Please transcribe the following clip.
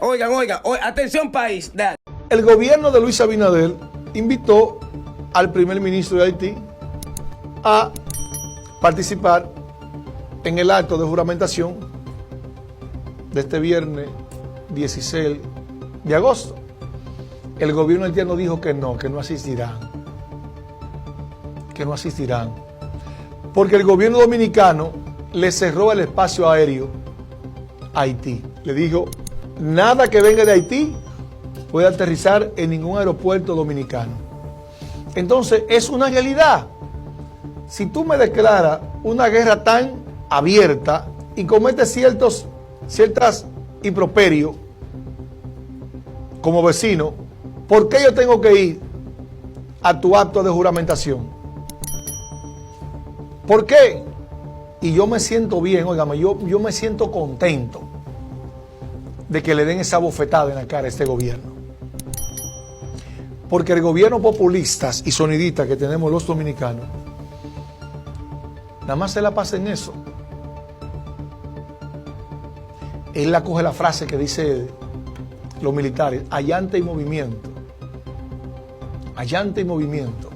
Oigan, atención país. Dale. El gobierno de Luis Abinader invitó al primer ministro de Haití a participar en el acto de juramentación de este viernes 16 de agosto. El gobierno haitiano dijo que no asistirán. Que no asistirán. Porque el gobierno dominicano le cerró el espacio aéreo a Haití. Le dijo, nada que venga de Haití puede aterrizar en ningún aeropuerto dominicano. Entonces, es una realidad. Si tú me declaras una guerra tan abierta y cometes ciertas improperios como vecino, ¿por qué yo tengo que ir a tu acto de juramentación? ¿Por qué? Y yo me siento bien, óigame, yo me siento contento de que le den esa bofetada en la cara a este gobierno. Porque el gobierno populistas y sonidistas que tenemos los dominicanos, nada más se la pasa en eso. Él la coge la frase que dice los militares, allante y movimiento. Allante y movimiento.